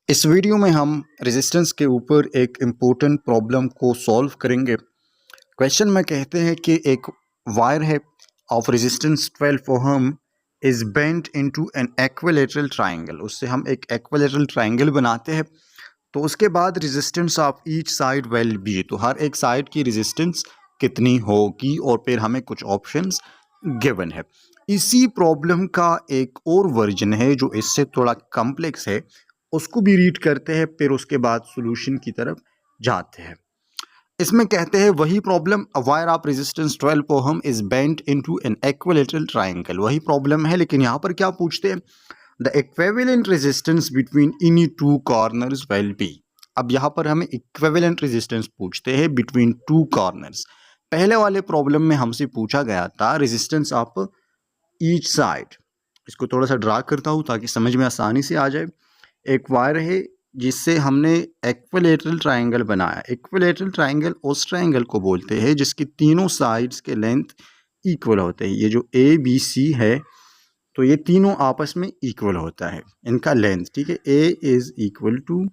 इस वीडियो में हम रेजिस्टेंस के ऊपर एक इम्पोर्टेंट प्रॉब्लम को सॉल्व करेंगे। क्वेश्चन में कहते हैं कि एक वायर है of resistance 12 ohm is bent into an equilateral triangle. उससे हम एक इक्विलैटरल ट्रायंगल बनाते हैं। तो उसके बाद resistance of each side will be, तो हर एक साइड की रेजिस्टेंस कितनी होगी, और फिर हमें कुछ ऑप्शंस गिवन है। इसी प्रॉब्लम का एक और वर्जन है जो इससे थोड़ा कॉम्प्लेक्स है, उसको भी रीड करते हैं, फिर उसके बाद सॉल्यूशन की तरफ जाते हैं। इसमें कहते हैं वही problem, a wire of resistance 12 ohm is bent into an equilateral triangle. वही प्रॉब्लम है, लेकिन यहाँ पर क्या पूछते हैं, the equivalent resistance between any two corners will be. अब यहाँ पर हमें इक्विवेलेंट रेजिस्टेंस पूछते हैं बिटवीन टू कॉर्नर्स। पहले वाले प्रॉब्लम में हमसे पूछा गया था रेजिस्टेंस ऑफ ईच साइड। इसको थोड़ा सा ड्रा करता हूँ ताकि समझ में आसानी से आ जाए। एक वायर है जिससे हमने इक्विलैटरल ट्रायंगल बनाया। इक्विलैटरल ट्रायंगल उस ट्रायंगल को बोलते हैं जिसकी तीनों साइड्स के लेंथ इक्वल होते हैं। ये जो ए बी सी है, तो ये तीनों आपस में इक्वल होता है इनका लेंथ, ठीक है। A is equal to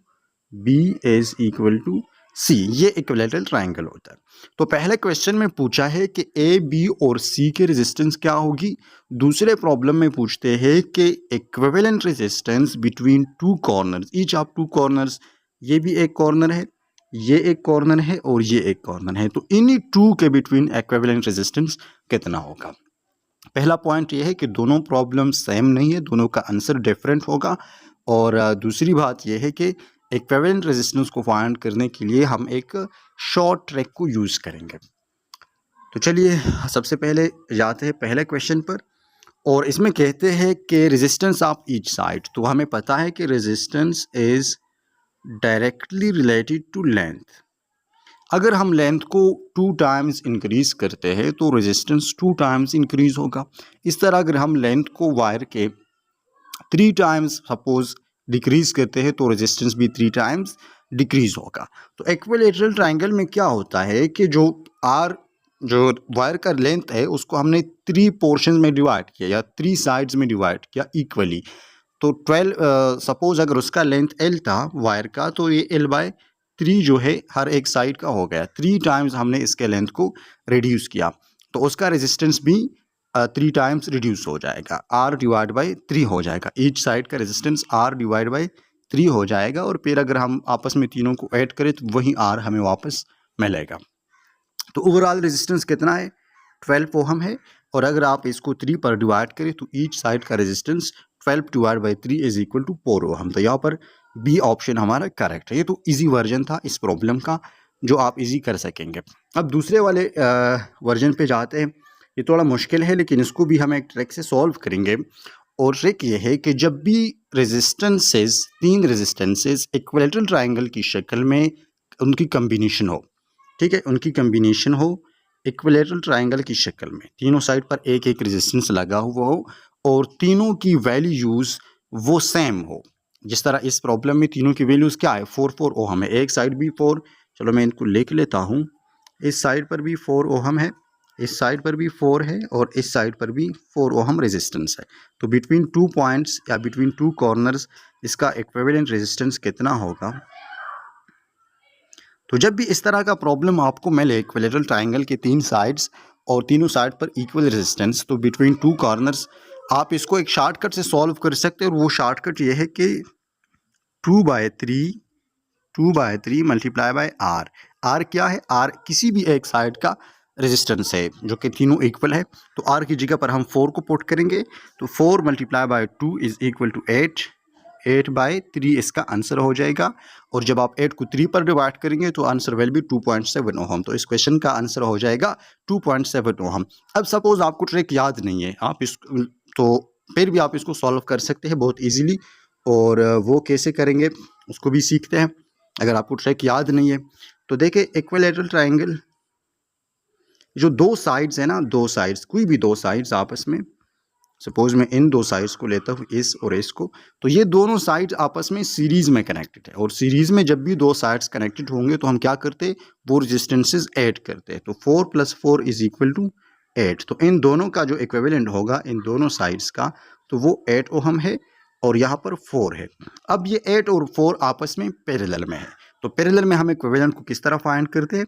B is equal to C, ये इक्विलैटरल ट्रायंगल होता है। तो पहले क्वेश्चन में पूछा है कि ए बी और सी के रेजिस्टेंस क्या होगी। दूसरे प्रॉब्लम में पूछते हैं कि equivalent resistance between two corners, each of two corners. ये भी एक कॉर्नर है, ये एक कॉर्नर है और ये एक कॉर्नर है, तो इन्हीं टू के बिटवीन इक्विवेलेंट रेजिस्टेंस कितना होगा। पहला पॉइंट ये है कि दोनों प्रॉब्लम सेम नहीं है, दोनों का आंसर डिफरेंट होगा। और दूसरी बात यह है कि इक्विवेलेंट रेजिस्टेंस को फाइंड करने के लिए हम एक शॉर्ट ट्रिक को यूज़ करेंगे। तो चलिए सबसे पहले जाते हैं पहले क्वेश्चन पर, और इसमें कहते हैं कि रेजिस्टेंस ऑफ ईच साइड। तो हमें पता है कि resistance is directly related to length. अगर हम लेंथ को 2 टाइम्स इंक्रीज करते हैं तो रेजिस्टेंस 2 टाइम्स इंक्रीज होगा। इस तरह अगर हम लेंथ को वायर के 3 टाइम्स सपोज डिक्रीज करते हैं तो रेजिस्टेंस भी 3 टाइम्स डिक्रीज होगा। तो इक्विलैटरल ट्रायंगल में क्या होता है कि जो वायर का लेंथ है उसको हमने 3 पोर्शन में डिवाइड किया या 3 साइड्स में डिवाइड किया इक्वली। तो 12 सपोज अगर उसका लेंथ एल था वायर का, तो ये L/3 जो है हर एक साइड का हो गया। 3 टाइम्स हमने इसके लेंथ को रिड्यूस किया, तो उसका रेजिस्टेंस भी 3 टाइम्स रिड्यूस हो जाएगा, R/3 हो जाएगा। ईच साइड का रेजिस्टेंस R/3 हो जाएगा, और फिर अगर हम आपस में तीनों को ऐड करें तो वही R हमें वापस मिलेगा। तो ओवरऑल रेजिस्टेंस कितना है, 12 ओहम है। और अगर आप इसको 3 पर डिवाइड करें तो ईच साइड का resistance 12/3 is equal to 4 ohm. तो यहाँ पर बी ऑप्शन हमारा करेक्ट है। ये तो इजी वर्जन था इस प्रॉब्लम का जो आप इजी कर सकेंगे। अब दूसरे वाले वर्जन पे जाते हैं। ये थोड़ा मुश्किल है लेकिन इसको भी हम एक ट्रिक से सॉल्व करेंगे। और ट्रिक ये है कि जब भी रेजिस्टेंसेस, 3 रेजिस्टेंसेस इक्विलैटरल ट्रायंगल की शक्ल में उनकी कम्बिनेशन हो, ठीक है, उनकी कम्बिनेशन हो इक्विलैटरल ट्रायंगल की शक्ल में, तीनों साइड पर एक एक रेजिस्टेंस लगा हुआ हो और तीनों की वैल्यूज़ वो सेम हो। जिस तरह इस प्रॉब्लम में तीनों की वैल्यूज़ क्या है, 4 ओहम है। एक साइड भी 4, चलो मैं इनको लिख लेता हूँ। इस साइड पर भी 4 ओहम है, इस साइड पर भी 4 है और इस साइड पर भी 4 ओहम रेजिस्टेंस है। तो बिटवीन 2 पॉइंट्स या बिटवीन 2 कॉर्नर्स इसका इक्विवेलेंट रेजिस्टेंस कितना होगा। तो जब भी इस तरह का प्रॉब्लम आपको मिले इक्विलैटरल ट्रायंगल के 3 साइड्स और तीनों साइड पर इक्वल रेजिस्टेंस, तो बिटवीन 2 कॉर्नर्स आप इसको एक शॉर्टकट से सॉल्व कर सकते हैं। और वो शॉर्टकट ये है कि 2/3 मल्टीप्लाई बाय आर। आर क्या है, आर किसी भी एक साइड का रेजिस्टेंस है जो कि तीनों इक्वल है। तो आर की जगह पर हम 4 को पुट करेंगे, तो 4 multiply by 2 is equal to 8। 8/3 इसका आंसर हो जाएगा। और जब आप 8 को 3 पर डिवाइड करेंगे तो आंसर विल बी 2.7 ओहम। तो इस क्वेश्चन का आंसर हो जाएगा 2.7 ओहम। अब सपोज आपको ट्रिक याद नहीं है, आप इस तो फिर भी आप इसको सॉल्व कर सकते हैं बहुत इजीली। और वो कैसे करेंगे उसको भी सीखते हैं अगर आपको ट्रिक याद नहीं है। तो देखिए इक्विलैटरल ट्रायंगल जो 2 साइड्स है ना, 2 साइड्स, कोई भी 2 साइड्स आपस में, सपोज मैं इन 2 साइड्स को लेता हूँ, इस और इस को, तो ये दोनों साइड्स आपस में सीरीज में कनेक्टेड है। और सीरीज में जब भी 2 साइड्स कनेक्टेड होंगे तो हम क्या करते हैं, वो रेजिस्टेंसेस ऐड करते हैं। तो 4 + 4 इज इक्वल टू 8। तो इन दोनों का जो इक्विवेलेंट होगा इन दोनों साइड्स का, तो वो 8 ओहम है। और यहाँ पर 4 है। अब ये 8 और 4 आपस में पैरेलल में है, तो पैरेलल में हम इक्विवेलेंट को किस तरह फाइंड करते हैं?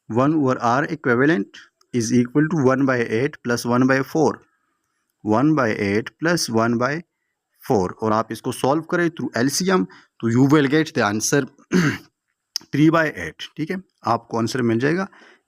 1 over R equivalent is equal to 1/8 plus 1/4, 1/8 plus 1/4, और आप इसको सॉल्व करें थ्रू एलसीएम तो you will get the answer 3/8। ठीक है, आपको आंसर मिल जाएगा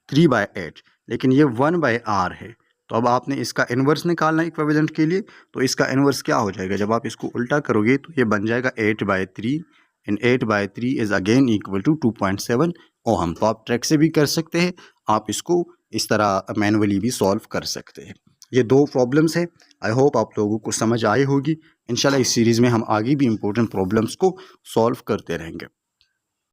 3/8, लेकिन ये 1/r है, तो अब आपने इसका इन्वर्स निकालना है इक्विवेलेंट के लिए। तो इसका इन्वर्स क्या हो जाएगा? जब आप इसको उल्टा करोगे तो ये बन जाएगा 8/3, and 8/3 is again equal to 2.7 ohm. तो आप ट्रैक से भी कर सकते हैं, आप इसको इस तरह मैनुअली भी सॉल्व कर सकते हैं। ये दो प्रॉब्लम्स है, आई होप आप लोगों को समझ आई होगी। इंशाल्लाह इस सीरीज़ में हम आगे भी इंपॉर्टेंट प्रॉब्लम्स को सॉल्व करते रहेंगे।